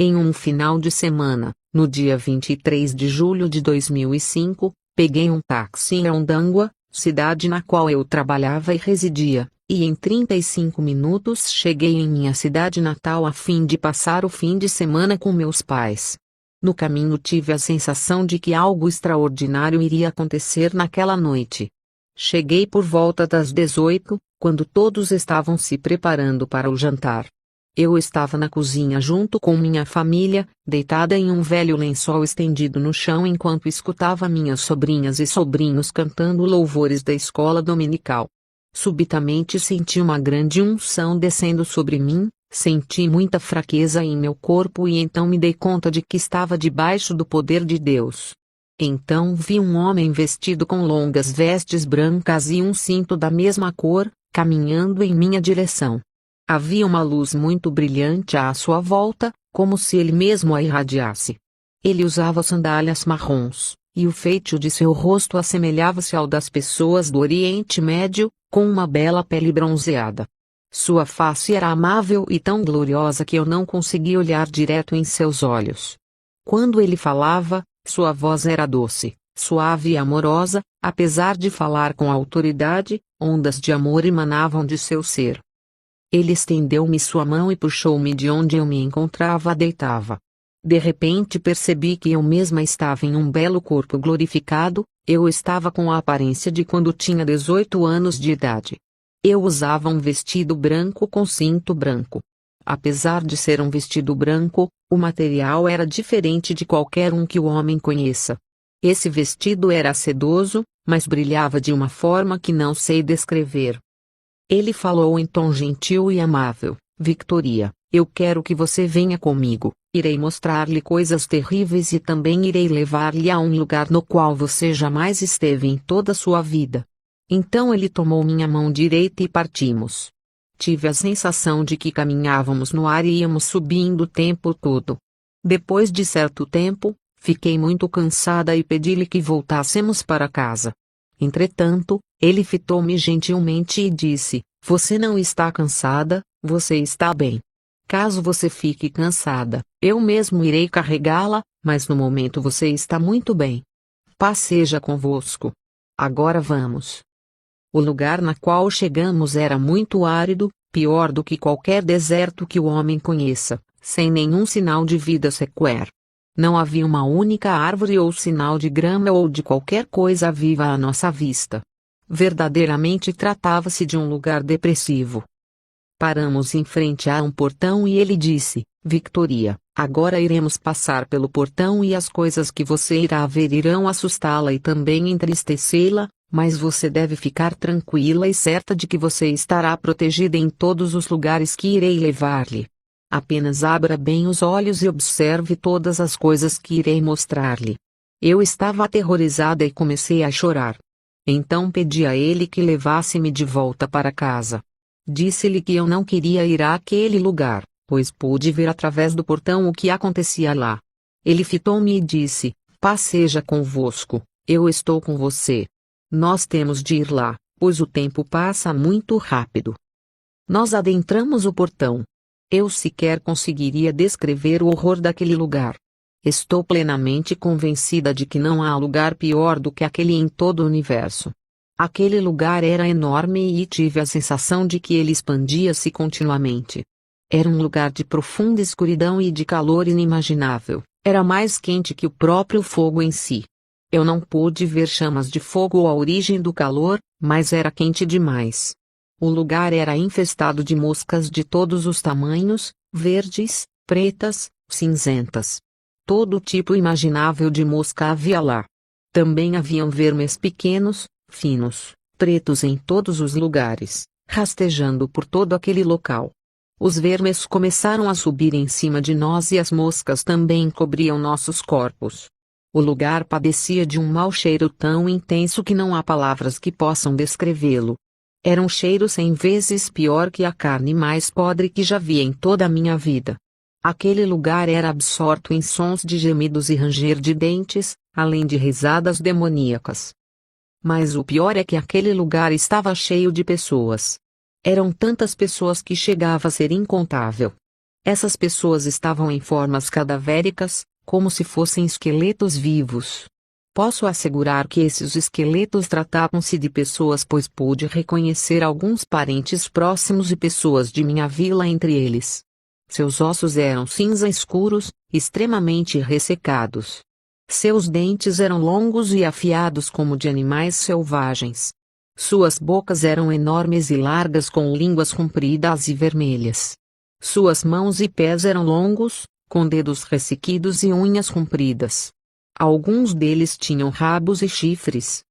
Em um final de semana, no dia 23 de julho de 2005, peguei um táxi em Ondangwa, cidade na qual eu trabalhava e residia, e em 35 minutos cheguei em minha cidade natal a fim de passar o fim de semana com meus pais. No caminho tive a sensação de que algo extraordinário iria acontecer naquela noite. Cheguei por volta das 18, quando todos estavam se preparando para o jantar. Eu estava na cozinha junto com minha família, deitada em um velho lençol estendido no chão enquanto escutava minhas sobrinhas e sobrinhos cantando louvores da escola dominical. Subitamente senti uma grande unção descendo sobre mim, senti muita fraqueza em meu corpo e então me dei conta de que estava debaixo do poder de Deus. Então vi um homem vestido com longas vestes brancas e um cinto da mesma cor, caminhando em minha direção. Havia uma luz muito brilhante à sua volta, como se ele mesmo a irradiasse. Ele usava sandálias marrons, e o feitio de seu rosto assemelhava-se ao das pessoas do Oriente Médio, com uma bela pele bronzeada. Sua face era amável e tão gloriosa que eu não conseguia olhar direto em seus olhos. Quando ele falava, sua voz era doce, suave e amorosa, apesar de falar com autoridade, ondas de amor emanavam de seu ser. Ele estendeu-me sua mão e puxou-me de onde eu me encontrava deitava. De repente percebi que eu mesma estava em um belo corpo glorificado, eu estava com a aparência de quando tinha 18 anos de idade. Eu usava um vestido branco com cinto branco. Apesar de ser um vestido branco, o material era diferente de qualquer um que o homem conheça. Esse vestido era sedoso, mas brilhava de uma forma que não sei descrever. Ele falou em tom gentil e amável: Victoria, eu quero que você venha comigo, irei mostrar-lhe coisas terríveis e também irei levar-lhe a um lugar no qual você jamais esteve em toda a sua vida. Então ele tomou minha mão direita e partimos. Tive a sensação de que caminhávamos no ar e íamos subindo o tempo todo. Depois de certo tempo, fiquei muito cansada e pedi-lhe que voltássemos para casa. Entretanto, ele fitou-me gentilmente e disse: Você não está cansada, você está bem. Caso você fique cansada, eu mesmo irei carregá-la, mas no momento você está muito bem. Paz seja convosco. Agora vamos. O lugar na qual chegamos era muito árido, pior do que qualquer deserto que o homem conheça, sem nenhum sinal de vida sequer. Não havia uma única árvore ou sinal de grama ou de qualquer coisa viva à nossa vista. Verdadeiramente tratava-se de um lugar depressivo. Paramos em frente a um portão e ele disse: Victoria, agora iremos passar pelo portão e as coisas que você irá ver irão assustá-la e também entristecê-la, mas você deve ficar tranquila e certa de que você estará protegida em todos os lugares que irei levar-lhe. Apenas abra bem os olhos e observe todas as coisas que irei mostrar-lhe. Eu estava aterrorizada e comecei a chorar. Então pedi a ele que levasse-me de volta para casa. Disse-lhe que eu não queria ir àquele lugar, pois pude ver através do portão o que acontecia lá. Ele fitou-me e disse: Paz seja convosco, eu estou com você. Nós temos de ir lá, pois o tempo passa muito rápido. Nós adentramos o portão. Eu sequer conseguiria descrever o horror daquele lugar. Estou plenamente convencida de que não há lugar pior do que aquele em todo o universo. Aquele lugar era enorme e tive a sensação de que ele expandia-se continuamente. Era um lugar de profunda escuridão e de calor inimaginável, era mais quente que o próprio fogo em si. Eu não pude ver chamas de fogo ou a origem do calor, mas era quente demais. O lugar era infestado de moscas de todos os tamanhos, verdes, pretas, cinzentas. Todo tipo imaginável de mosca havia lá. Também haviam vermes pequenos, finos, pretos em todos os lugares, rastejando por todo aquele local. Os vermes começaram a subir em cima de nós e as moscas também cobriam nossos corpos. O lugar padecia de um mau cheiro tão intenso que não há palavras que possam descrevê-lo. Era um cheiro 100 vezes pior que a carne mais podre que já vi em toda a minha vida. Aquele lugar era absorto em sons de gemidos e ranger de dentes, além de risadas demoníacas. Mas o pior é que aquele lugar estava cheio de pessoas. Eram tantas pessoas que chegava a ser incontável. Essas pessoas estavam em formas cadavéricas, como se fossem esqueletos vivos. Posso assegurar que esses esqueletos tratavam-se de pessoas, pois pude reconhecer alguns parentes próximos e pessoas de minha vila entre eles. Seus ossos eram cinza escuros, extremamente ressecados. Seus dentes eram longos e afiados como de animais selvagens. Suas bocas eram enormes e largas com línguas compridas e vermelhas. Suas mãos e pés eram longos, com dedos ressequidos e unhas compridas. Alguns deles tinham rabos e chifres.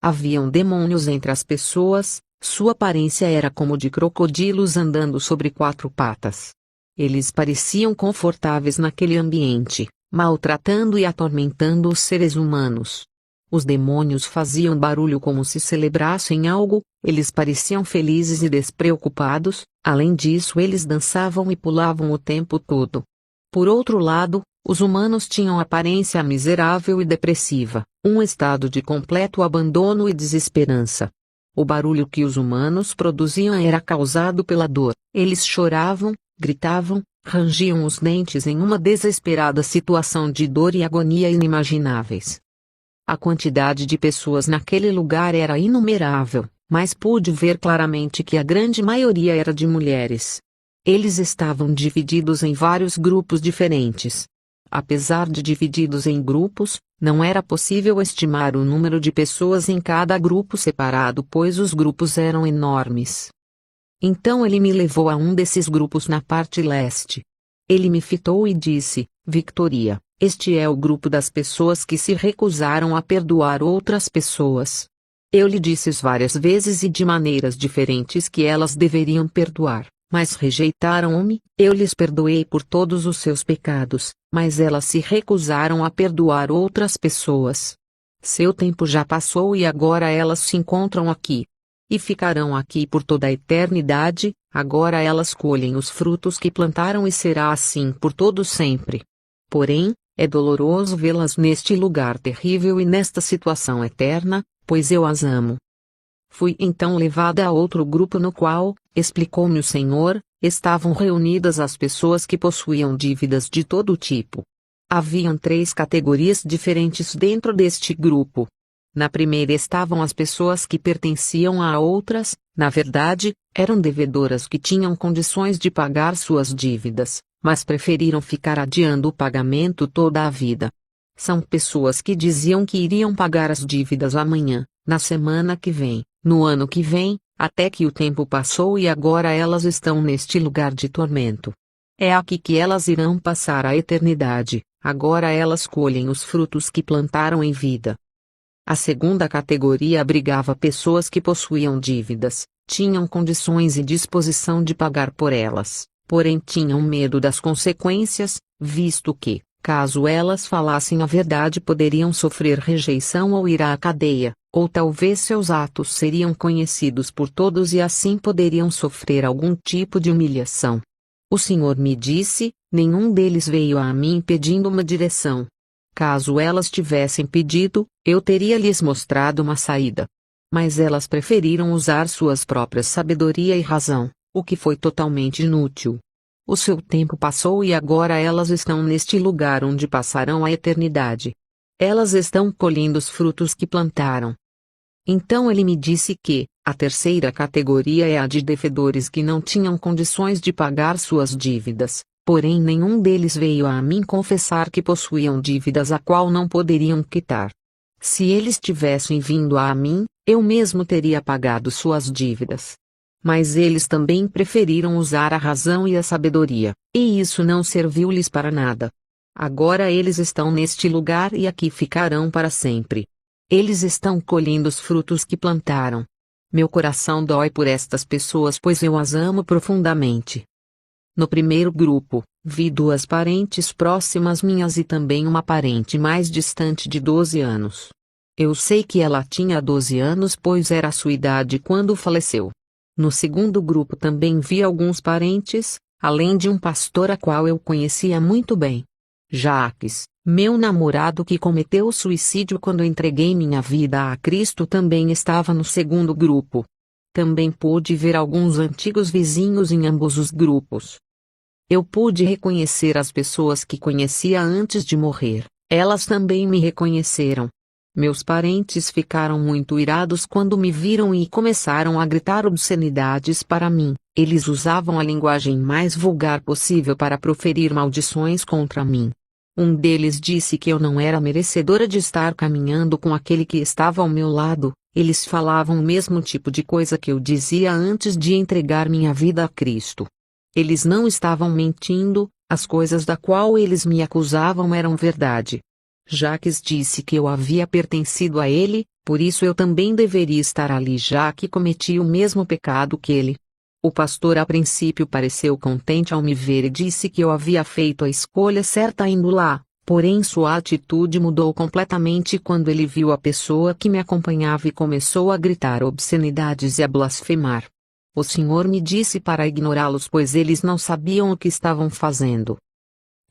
Haviam demônios entre as pessoas, sua aparência era como de crocodilos andando sobre 4 patas. Eles pareciam confortáveis naquele ambiente, maltratando e atormentando os seres humanos. Os demônios faziam barulho como se celebrassem algo, eles pareciam felizes e despreocupados, além disso eles dançavam e pulavam o tempo todo. Por outro lado, os humanos tinham aparência miserável e depressiva, um estado de completo abandono e desesperança. O barulho que os humanos produziam era causado pela dor, eles choravam, gritavam, rangiam os dentes em uma desesperada situação de dor e agonia inimagináveis. A quantidade de pessoas naquele lugar era inumerável, mas pude ver claramente que a grande maioria era de mulheres. Eles estavam divididos em vários grupos diferentes. Apesar de divididos em grupos, não era possível estimar o número de pessoas em cada grupo separado, pois os grupos eram enormes. Então ele me levou a um desses grupos na parte leste. Ele me fitou e disse: Victoria, este é o grupo das pessoas que se recusaram a perdoar outras pessoas. Eu lhe disse várias vezes e de maneiras diferentes que elas deveriam perdoar, mas rejeitaram-me. Eu lhes perdoei por todos os seus pecados, mas elas se recusaram a perdoar outras pessoas. Seu tempo já passou e agora elas se encontram aqui. E ficarão aqui por toda a eternidade. Agora elas colhem os frutos que plantaram e será assim por todo sempre. Porém, é doloroso vê-las neste lugar terrível e nesta situação eterna, pois eu as amo. Fui então levada a outro grupo no qual, explicou-me o Senhor, estavam reunidas as pessoas que possuíam dívidas de todo tipo. Haviam 3 categorias diferentes dentro deste grupo. Na primeira estavam as pessoas que pertenciam a outras, na verdade, eram devedoras que tinham condições de pagar suas dívidas, mas preferiram ficar adiando o pagamento toda a vida. São pessoas que diziam que iriam pagar as dívidas amanhã, na semana que vem, no ano que vem, até que o tempo passou e agora elas estão neste lugar de tormento. É aqui que elas irão passar a eternidade, agora elas colhem os frutos que plantaram em vida. A segunda categoria abrigava pessoas que possuíam dívidas, tinham condições e disposição de pagar por elas, porém tinham medo das consequências, visto que, caso elas falassem a verdade, poderiam sofrer rejeição ou ir à cadeia, ou talvez seus atos seriam conhecidos por todos e assim poderiam sofrer algum tipo de humilhação. O Senhor me disse: nenhum deles veio a mim pedindo uma direção. Caso elas tivessem pedido, eu teria lhes mostrado uma saída. Mas elas preferiram usar suas próprias sabedoria e razão, o que foi totalmente inútil. O seu tempo passou e agora elas estão neste lugar onde passarão a eternidade. Elas estão colhendo os frutos que plantaram. Então ele me disse que a terceira categoria é a de devedores que não tinham condições de pagar suas dívidas. Porém nenhum deles veio a mim confessar que possuíam dívidas a qual não poderiam quitar. Se eles tivessem vindo a mim, eu mesmo teria pagado suas dívidas. Mas eles também preferiram usar a razão e a sabedoria, e isso não serviu-lhes para nada. Agora eles estão neste lugar e aqui ficarão para sempre. Eles estão colhendo os frutos que plantaram. Meu coração dói por estas pessoas, pois eu as amo profundamente. No primeiro grupo, vi 2 parentes próximas minhas e também uma parente mais distante de 12 anos. Eu sei que ela tinha 12 anos, pois era a sua idade quando faleceu. No segundo grupo também vi alguns parentes, além de um pastor a qual eu conhecia muito bem. Jacques, meu namorado que cometeu suicídio quando entreguei minha vida a Cristo, também estava no segundo grupo. Também pude ver alguns antigos vizinhos em ambos os grupos. Eu pude reconhecer as pessoas que conhecia antes de morrer, elas também me reconheceram. Meus parentes ficaram muito irados quando me viram e começaram a gritar obscenidades para mim. Eles usavam a linguagem mais vulgar possível para proferir maldições contra mim. Um deles disse que eu não era merecedora de estar caminhando com aquele que estava ao meu lado. Eles falavam o mesmo tipo de coisa que eu dizia antes de entregar minha vida a Cristo. Eles não estavam mentindo, as coisas da qual eles me acusavam eram verdade. Jacques disse que eu havia pertencido a ele, por isso eu também deveria estar ali já que cometi o mesmo pecado que ele. O pastor a princípio pareceu contente ao me ver e disse que eu havia feito a escolha certa indo lá, porém sua atitude mudou completamente quando ele viu a pessoa que me acompanhava e começou a gritar obscenidades e a blasfemar. O Senhor me disse para ignorá-los pois eles não sabiam o que estavam fazendo.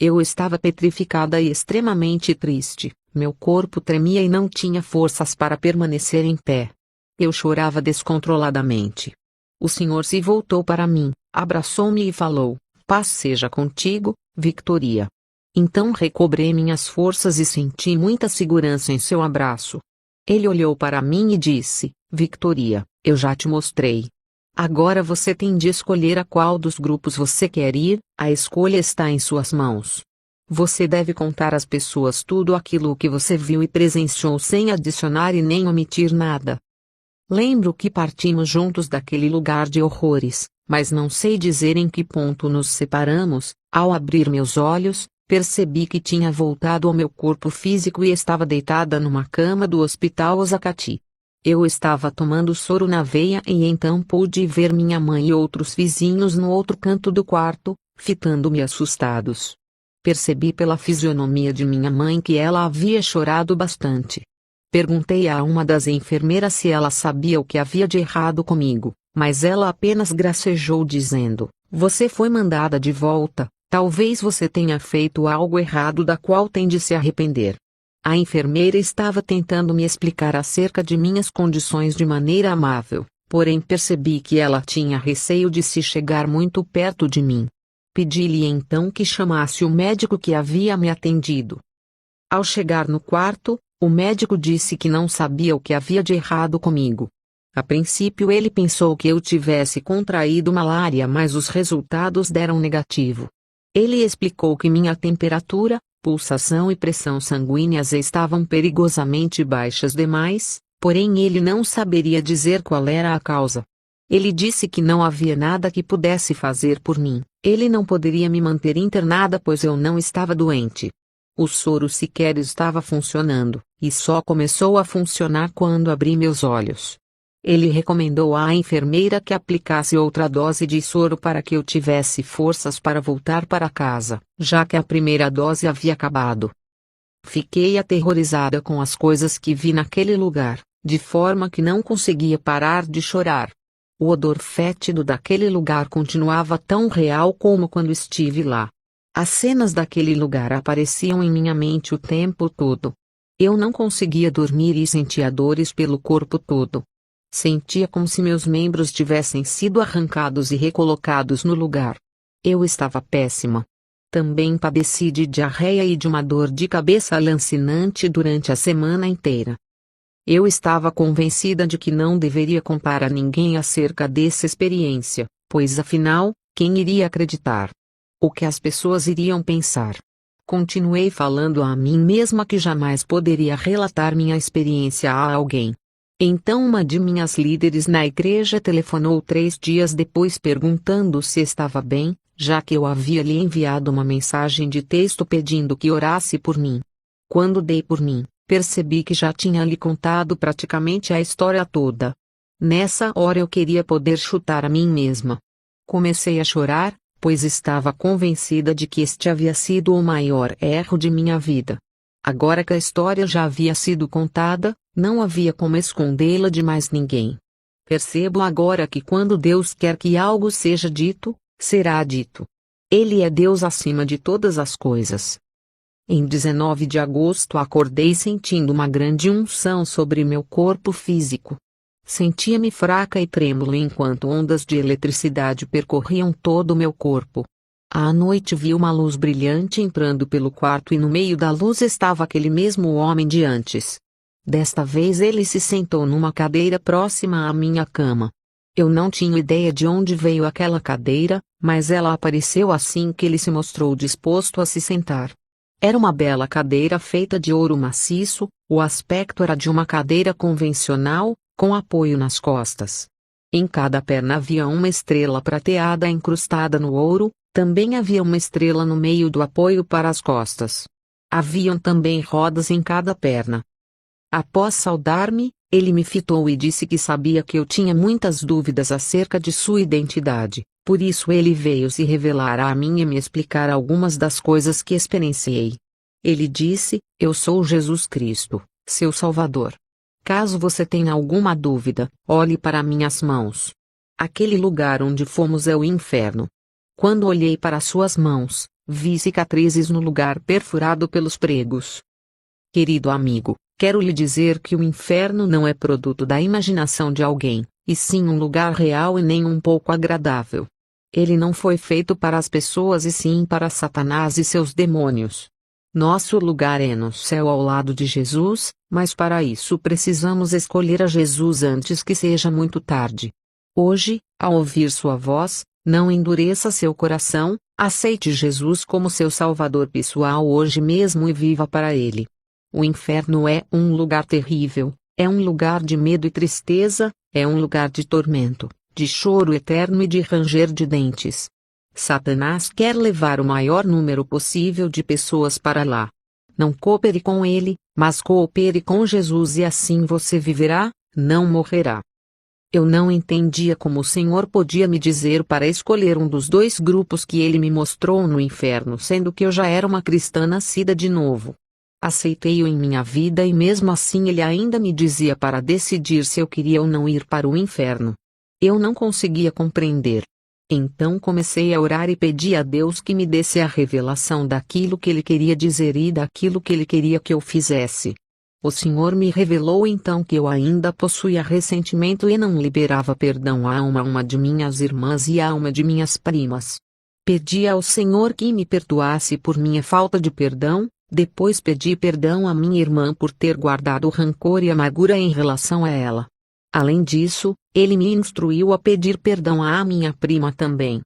Eu estava petrificada e extremamente triste, meu corpo tremia e não tinha forças para permanecer em pé. Eu chorava descontroladamente. O Senhor se voltou para mim, abraçou-me e falou: "Paz seja contigo, Victoria." Então recobrei minhas forças e senti muita segurança em seu abraço. Ele olhou para mim e disse: "Victoria, eu já te mostrei. Agora você tem de escolher a qual dos grupos você quer ir, a escolha está em suas mãos. Você deve contar às pessoas tudo aquilo que você viu e presenciou sem adicionar e nem omitir nada." Lembro que partimos juntos daquele lugar de horrores, mas não sei dizer em que ponto nos separamos. Ao abrir meus olhos, percebi que tinha voltado ao meu corpo físico e estava deitada numa cama do Hospital Osakati. Eu estava tomando soro na veia e então pude ver minha mãe e outros vizinhos no outro canto do quarto, fitando-me assustados. Percebi pela fisionomia de minha mãe que ela havia chorado bastante. Perguntei a uma das enfermeiras se ela sabia o que havia de errado comigo, mas ela apenas gracejou dizendo: "Você foi mandada de volta, talvez você tenha feito algo errado da qual tem de se arrepender." A enfermeira estava tentando me explicar acerca de minhas condições de maneira amável, porém percebi que ela tinha receio de se chegar muito perto de mim. Pedi-lhe então que chamasse o médico que havia me atendido. Ao chegar no quarto, o médico disse que não sabia o que havia de errado comigo. A princípio ele pensou que eu tivesse contraído malária, mas os resultados deram negativo. Ele explicou que minha temperatura, pulsação e pressão sanguíneas estavam perigosamente baixas demais, porém ele não saberia dizer qual era a causa. Ele disse que não havia nada que pudesse fazer por mim, ele não poderia me manter internada pois eu não estava doente. O soro sequer estava funcionando, e só começou a funcionar quando abri meus olhos. Ele recomendou à enfermeira que aplicasse outra dose de soro para que eu tivesse forças para voltar para casa, já que a primeira dose havia acabado. Fiquei aterrorizada com as coisas que vi naquele lugar, de forma que não conseguia parar de chorar. O odor fétido daquele lugar continuava tão real como quando estive lá. As cenas daquele lugar apareciam em minha mente o tempo todo. Eu não conseguia dormir e sentia dores pelo corpo todo. Sentia como se meus membros tivessem sido arrancados e recolocados no lugar. Eu estava péssima. Também padeci de diarreia e de uma dor de cabeça lancinante durante a semana inteira. Eu estava convencida de que não deveria contar a ninguém acerca dessa experiência, pois afinal, quem iria acreditar? O que as pessoas iriam pensar? Continuei falando a mim mesma que jamais poderia relatar minha experiência a alguém. Então uma de minhas líderes na igreja telefonou 3 dias depois perguntando se estava bem, já que eu havia lhe enviado uma mensagem de texto pedindo que orasse por mim. Quando dei por mim, percebi que já tinha lhe contado praticamente a história toda. Nessa hora eu queria poder chutar a mim mesma. Comecei a chorar, pois estava convencida de que este havia sido o maior erro de minha vida. Agora que a história já havia sido contada, não havia como escondê-la de mais ninguém. Percebo agora que quando Deus quer que algo seja dito, será dito. Ele é Deus acima de todas as coisas. Em 19 de agosto acordei sentindo uma grande unção sobre meu corpo físico. Sentia-me fraca e trêmula enquanto ondas de eletricidade percorriam todo o meu corpo. À noite vi uma luz brilhante entrando pelo quarto e no meio da luz estava aquele mesmo homem de antes. Desta vez ele se sentou numa cadeira próxima à minha cama. Eu não tinha ideia de onde veio aquela cadeira, mas ela apareceu assim que ele se mostrou disposto a se sentar. Era uma bela cadeira feita de ouro maciço, o aspecto era de uma cadeira convencional, com apoio nas costas. Em cada perna havia uma estrela prateada incrustada no ouro, também havia uma estrela no meio do apoio para as costas. Haviam também rodas em cada perna. Após saudar-me, ele me fitou e disse que sabia que eu tinha muitas dúvidas acerca de sua identidade, por isso ele veio se revelar a mim e me explicar algumas das coisas que experienciei. Ele disse: eu sou Jesus Cristo, seu Salvador. Caso você tenha alguma dúvida, olhe para minhas mãos. Aquele lugar onde fomos é o inferno. Quando olhei para suas mãos, vi cicatrizes no lugar perfurado pelos pregos. Querido amigo, quero lhe dizer que o inferno não é produto da imaginação de alguém, e sim um lugar real e nem um pouco agradável. Ele não foi feito para as pessoas e sim para Satanás e seus demônios. Nosso lugar é no céu ao lado de Jesus, mas para isso precisamos escolher a Jesus antes que seja muito tarde. Hoje, ao ouvir sua voz, não endureça seu coração, aceite Jesus como seu Salvador pessoal hoje mesmo e viva para Ele. O inferno é um lugar terrível, é um lugar de medo e tristeza, é um lugar de tormento, de choro eterno e de ranger de dentes. Satanás quer levar o maior número possível de pessoas para lá. Não coopere com ele, mas coopere com Jesus e assim você viverá, não morrerá. Eu não entendia como o Senhor podia me dizer para escolher um dos dois grupos que ele me mostrou no inferno, sendo que eu já era uma cristã nascida de novo. Aceitei-o em minha vida e mesmo assim ele ainda me dizia para decidir se eu queria ou não ir para o inferno. Eu não conseguia compreender. Então comecei a orar e pedi a Deus que me desse a revelação daquilo que ele queria dizer e daquilo que ele queria que eu fizesse. O Senhor me revelou então que eu ainda possuía ressentimento e não liberava perdão a uma de minhas irmãs e a uma de minhas primas. Pedi ao Senhor que me perdoasse por minha falta de perdão, depois pedi perdão à minha irmã por ter guardado rancor e amargura em relação a ela. Além disso, ele me instruiu a pedir perdão à minha prima também.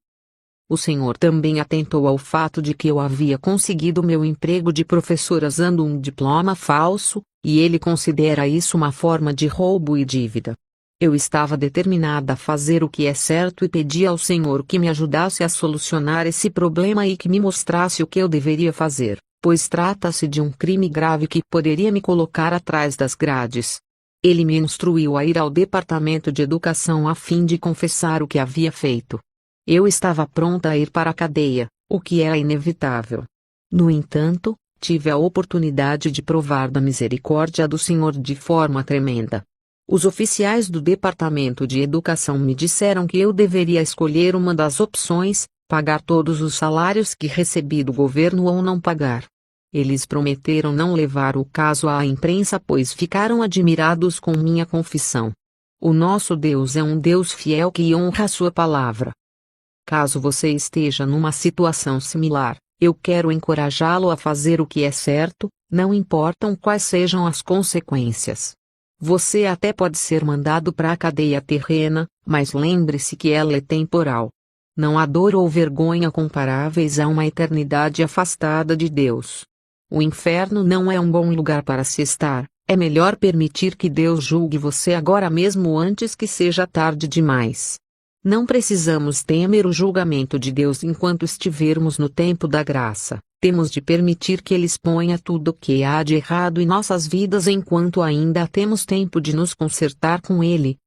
O Senhor também atentou ao fato de que eu havia conseguido meu emprego de professora usando um diploma falso, e ele considera isso uma forma de roubo e dívida. Eu estava determinada a fazer o que é certo e pedi ao Senhor que me ajudasse a solucionar esse problema e que me mostrasse o que eu deveria fazer, pois trata-se de um crime grave que poderia me colocar atrás das grades. Ele me instruiu a ir ao departamento de educação a fim de confessar o que havia feito. Eu estava pronta a ir para a cadeia, o que era inevitável. No entanto, tive a oportunidade de provar da misericórdia do Senhor de forma tremenda. Os oficiais do departamento de educação me disseram que eu deveria escolher uma das opções, pagar todos os salários que recebi do governo ou não pagar. Eles prometeram não levar o caso à imprensa pois ficaram admirados com minha confissão. O nosso Deus é um Deus fiel que honra a sua palavra. Caso você esteja numa situação similar, eu quero encorajá-lo a fazer o que é certo, não importam quais sejam as consequências. Você até pode ser mandado para a cadeia terrena, mas lembre-se que ela é temporal. Não há dor ou vergonha comparáveis a uma eternidade afastada de Deus. O inferno não é um bom lugar para se estar, é melhor permitir que Deus julgue você agora mesmo antes que seja tarde demais. Não precisamos temer o julgamento de Deus enquanto estivermos no tempo da graça, temos de permitir que Ele exponha tudo o que há de errado em nossas vidas enquanto ainda temos tempo de nos consertar com Ele,